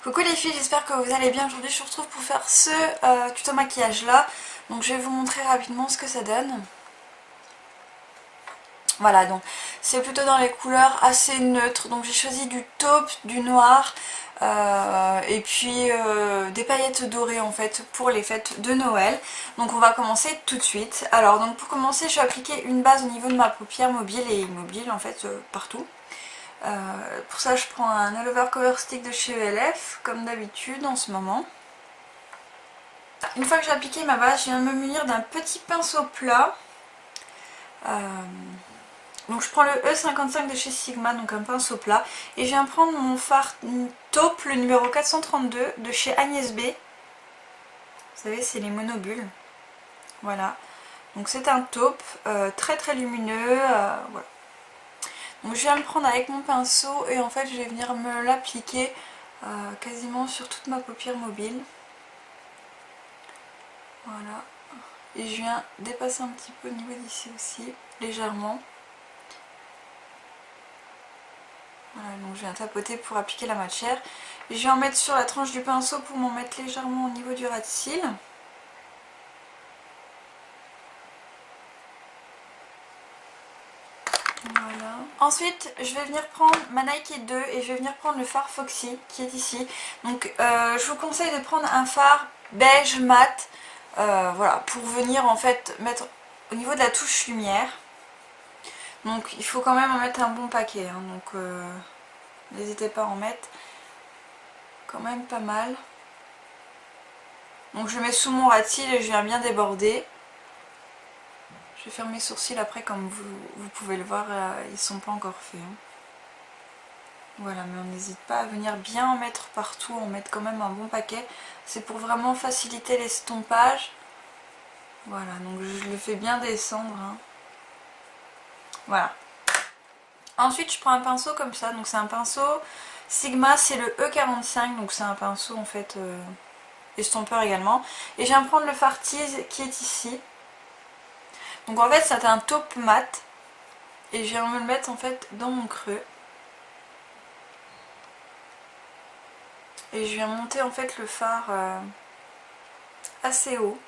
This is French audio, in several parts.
Coucou les filles, j'espère que vous allez bien. Aujourd'hui je vous retrouve pour faire ce tuto maquillage là. Donc je vais vous montrer rapidement ce que ça donne. Voilà, donc c'est plutôt dans les couleurs assez neutres. Donc j'ai choisi du taupe, du noir et puis des paillettes dorées en fait pour les fêtes de Noël. Donc on va commencer tout de suite. Alors donc pour commencer je vais appliquer une base au niveau de ma paupière mobile et immobile en fait partout. Pour ça je prends un All Over Cover Stick de chez ELF comme d'habitude en ce moment. Une fois que j'ai appliqué ma base, je viens me munir d'un petit pinceau plat. Donc je prends le E55 de chez Sigma, donc un pinceau plat. Et je viens prendre mon fard taupe, le numéro 432 de chez Agnès B. Vous savez, c'est les monobules. Voilà. Donc c'est un taupe très très lumineux. Voilà. Donc je viens le prendre avec mon pinceau et en fait je vais venir me l'appliquer quasiment sur toute ma paupière mobile. Voilà. Et je viens dépasser un petit peu au niveau d'ici aussi, légèrement. Voilà, donc je viens tapoter pour appliquer la matière. Et je vais en mettre sur la tranche du pinceau pour m'en mettre légèrement au niveau du ras de cils. Voilà. Ensuite, je vais venir prendre ma Nike 2 et je vais venir prendre le fard Foxy qui est ici. Donc je vous conseille de prendre un fard beige mat. Voilà, pour venir en fait mettre au niveau de la touche lumière. Donc il faut quand même en mettre un bon paquet, hein, donc n'hésitez pas à en mettre quand même pas mal. Donc je mets sous mon ras de cils et je viens bien déborder. Je vais faire mes sourcils après, comme vous pouvez le voir, ils sont pas encore faits. Hein. Voilà, mais on n'hésite pas à venir bien en mettre partout, en mettre quand même un bon paquet. C'est pour vraiment faciliter l'estompage. Voilà, donc je le fais bien descendre. Hein. Voilà. Ensuite, je prends un pinceau comme ça. Donc c'est un pinceau Sigma, c'est le E45. Donc c'est un pinceau en fait estompeur également. Et je viens prendre le fard tease qui est ici. Donc en fait, c'est un taupe mat. Et je viens me le mettre en fait dans mon creux. Et je viens monter en fait le fard assez haut.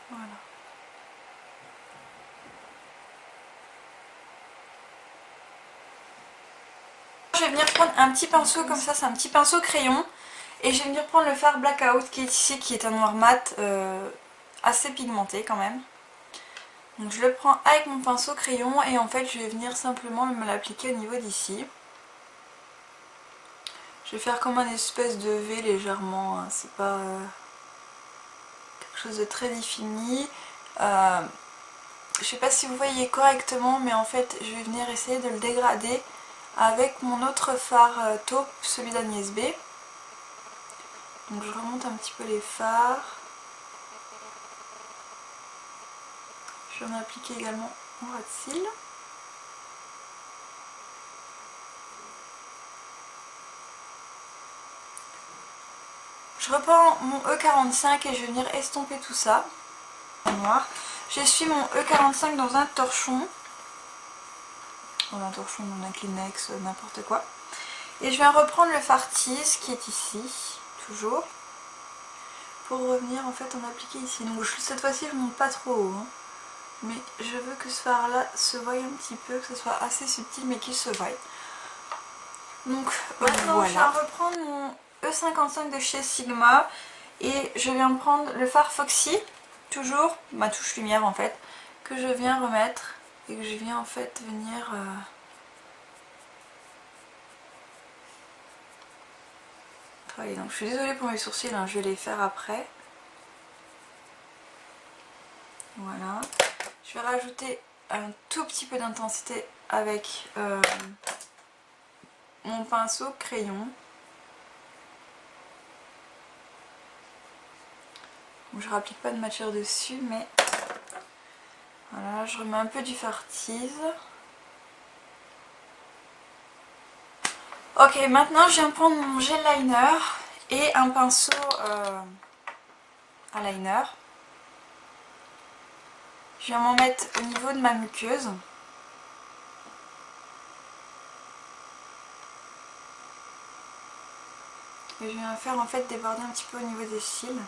Voilà. Je vais venir prendre un petit pinceau comme ça, c'est un petit pinceau crayon. Et je vais venir prendre le fard Blackout qui est ici, qui est un noir mat assez pigmenté quand même. Donc je le prends avec mon pinceau crayon et en fait je vais venir simplement me l'appliquer au niveau d'ici. Je vais faire comme un espèce de V légèrement, hein. C'est pas quelque chose de très défini. Je sais pas si vous voyez correctement, mais en fait je vais venir essayer de le dégrader avec mon autre fard taupe, celui d'Agnès B. Donc je remonte un petit peu les fards. Je vais en appliquer également mon ras de cils. Je reprends mon E45 et je vais venir estomper tout ça en noir. J'essuie mon E45 dans un torchon. Dans un torchon, dans un Kleenex, n'importe quoi. Et je viens reprendre le fard tease qui est ici, toujours. Pour revenir en fait en appliquer ici. Donc cette fois-ci je monte pas trop haut. Hein. Mais je veux que ce fard là se voie un petit peu, que ce soit assez subtil mais qu'il se voie. Donc maintenant voilà. Je viens reprendre mon E55 de chez Sigma et je viens prendre le fard Foxy, toujours ma touche lumière en fait, que je viens remettre et que je viens en fait venir travailler. Donc je suis désolée pour mes sourcils, hein, je vais les faire après. Voilà. Je vais rajouter un tout petit peu d'intensité avec mon pinceau crayon. Donc, je ne rapplique pas de matière dessus, mais voilà, je remets un peu du fard tease. Ok, maintenant je viens prendre mon gel liner et un pinceau eyeliner. Je viens m'en mettre au niveau de ma muqueuse. Et je viens faire en fait déborder un petit peu au niveau des cils.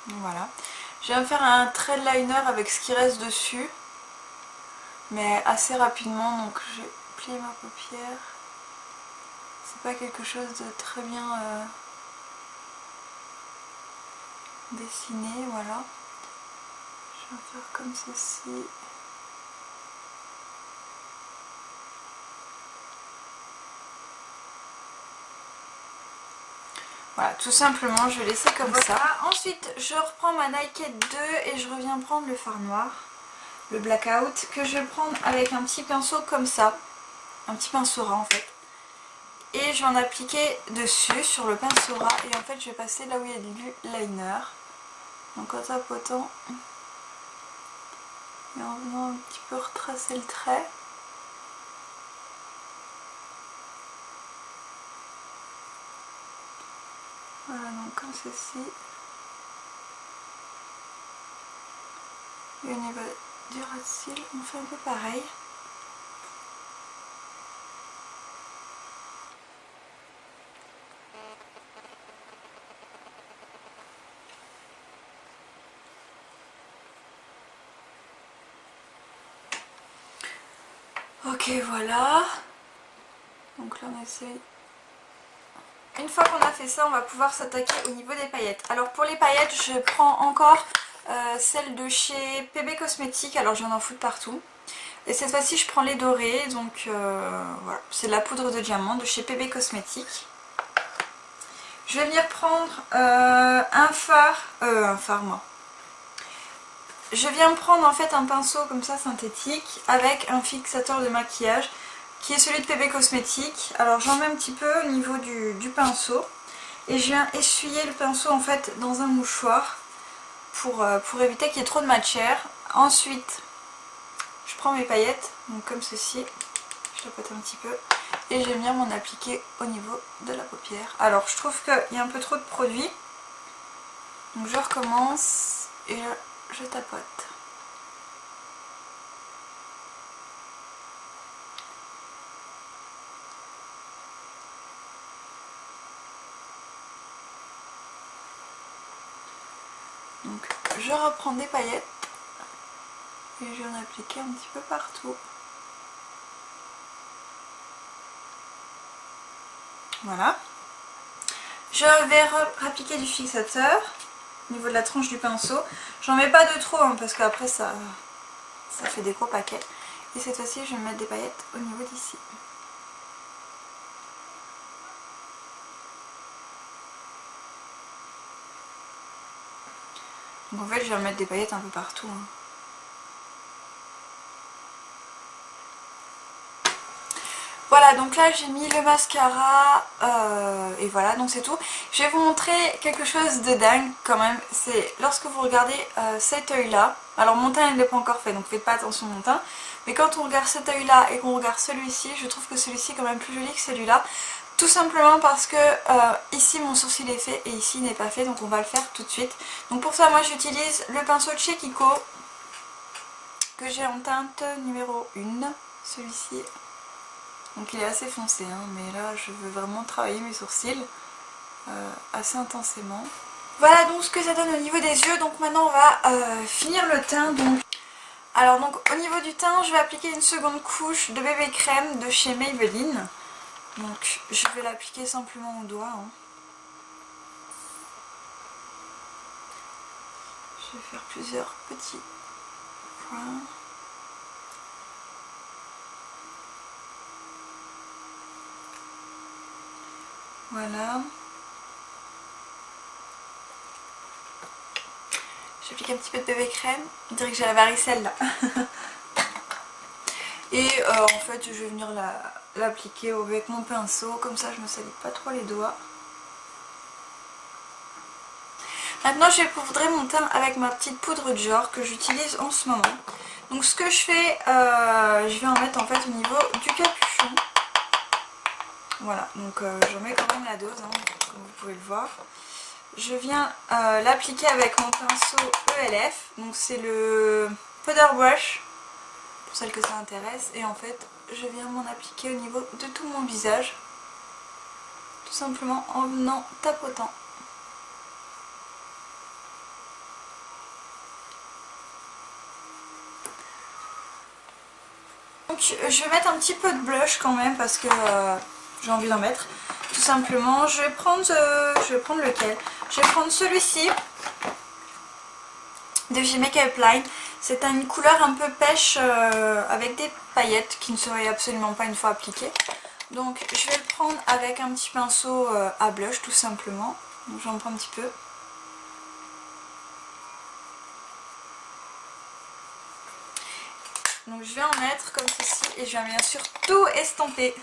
Voilà. Je viens faire un trait de liner avec ce qui reste dessus. Mais assez rapidement, donc j'ai plié ma paupière. C'est pas quelque chose de très bien dessiné, voilà. Je vais faire comme ceci. Voilà, tout simplement, je vais laisser comme ça. Ensuite, je reprends ma Nike 2 et je reviens prendre le fard noir, le blackout, que je vais prendre avec un petit pinceau comme ça. Un petit pinceau ras en fait. Et je vais en appliquer dessus, sur le pinceau ras. Et en fait, je vais passer là où il y a du liner. Donc en tapotant et en venant un petit peu retracer le trait. Voilà, donc comme ceci. Et au niveau du ras de cils, on fait un peu pareil. Ok, voilà. Donc là on essaye. Une fois qu'on a fait ça, on va pouvoir s'attaquer au niveau des paillettes. Alors pour les paillettes, je prends encore celle de chez PB Cosmétiques. Alors je viens d'en foutre partout. Et cette fois-ci, je prends les dorées. Donc voilà, c'est de la poudre de diamant de chez PB Cosmétiques. Je vais venir prendre un fard moi. Je viens prendre en fait un pinceau comme ça synthétique avec un fixateur de maquillage qui est celui de PB Cosmétiques. Alors j'en mets un petit peu au niveau du pinceau et je viens essuyer le pinceau en fait dans un mouchoir pour éviter qu'il y ait trop de matière. Ensuite je prends mes paillettes, donc comme ceci, je tapote un petit peu et je vais venir m'en appliquer au niveau de la paupière. Alors je trouve qu'il y a un peu trop de produit, donc je recommence et là je tapote. Donc je reprends des paillettes et je vais en appliquer un petit peu partout. Voilà. Je vais appliquer du fixateur au niveau de la tranche du pinceau. J'en mets pas de trop hein, parce qu'après ça fait des gros paquets. Et cette fois-ci je vais mettre des paillettes au niveau d'ici. Donc en fait je vais remettre des paillettes un peu partout. Hein. Voilà, donc là j'ai mis le mascara et voilà, donc c'est tout. Je vais vous montrer quelque chose de dingue quand même. C'est lorsque vous regardez cet œil là. Alors mon teint il n'est pas encore fait, donc faites pas attention à mon teint. Mais quand on regarde cet œil là et qu'on regarde celui-ci, je trouve que celui-ci est quand même plus joli que celui-là. Tout simplement parce que ici mon sourcil est fait et ici il n'est pas fait, donc on va le faire tout de suite. Donc pour ça moi j'utilise le pinceau de chez Kiko que j'ai en teinte numéro 1, celui-ci. Donc il est assez foncé, hein, mais là je veux vraiment travailler mes sourcils assez intensément. Voilà donc ce que ça donne au niveau des yeux. Donc maintenant on va finir le teint. Alors donc au niveau du teint, je vais appliquer une seconde couche de bébé crème de chez Maybelline. Donc je vais l'appliquer simplement au doigt. Hein. Je vais faire plusieurs petits points. Voilà. J'applique un petit peu de bébé crème. On dirait que j'ai la varicelle là. Et en fait je vais venir l'appliquer avec mon pinceau. Comme ça je me salis pas trop les doigts. Maintenant je vais poudrer mon teint avec ma petite poudre Dior que j'utilise en ce moment. Donc ce que je fais, je vais en mettre en fait au niveau du capuchon. Voilà, donc j'en mets quand même la dose, hein, comme vous pouvez le voir. Je viens l'appliquer avec mon pinceau ELF, donc c'est le Powder Brush, pour celles que ça intéresse. Et en fait, je viens m'en appliquer au niveau de tout mon visage, tout simplement en venant tapotant. Donc je vais mettre un petit peu de blush quand même parce que j'ai envie d'en mettre. Tout simplement, je vais prendre lequel? Je vais prendre celui-ci de chez Make Up Line. C'est une couleur un peu pêche avec des paillettes qui ne seraient absolument pas une fois appliquées. Donc je vais le prendre avec un petit pinceau à blush tout simplement. Donc j'en prends un petit peu. Donc je vais en mettre comme ceci et je vais bien sûr tout estomper.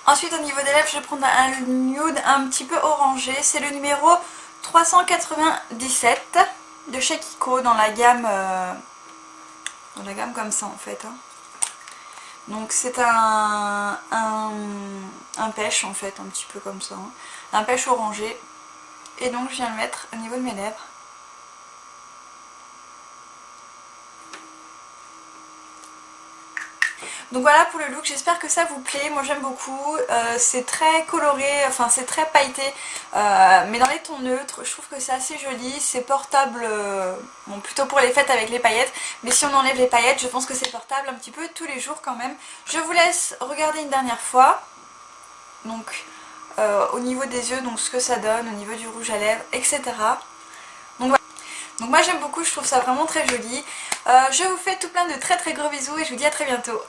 Ensuite au niveau des lèvres je vais prendre un nude un petit peu orangé. C'est le numéro 397 de chez Kiko dans la gamme comme ça en fait. Hein. Donc c'est un pêche en fait, un petit peu comme ça. Hein. Un pêche orangé. Et donc je viens le mettre au niveau de mes lèvres. Donc voilà pour le look, j'espère que ça vous plaît, moi j'aime beaucoup, c'est très coloré, enfin c'est très pailleté, mais dans les tons neutres, je trouve que c'est assez joli, c'est portable, bon plutôt pour les fêtes avec les paillettes, mais si on enlève les paillettes, je pense que c'est portable un petit peu tous les jours quand même. Je vous laisse regarder une dernière fois, donc au niveau des yeux, donc ce que ça donne, au niveau du rouge à lèvres, etc. Donc voilà. Donc moi j'aime beaucoup, je trouve ça vraiment très joli. Je vous fais tout plein de très très gros bisous et je vous dis à très bientôt.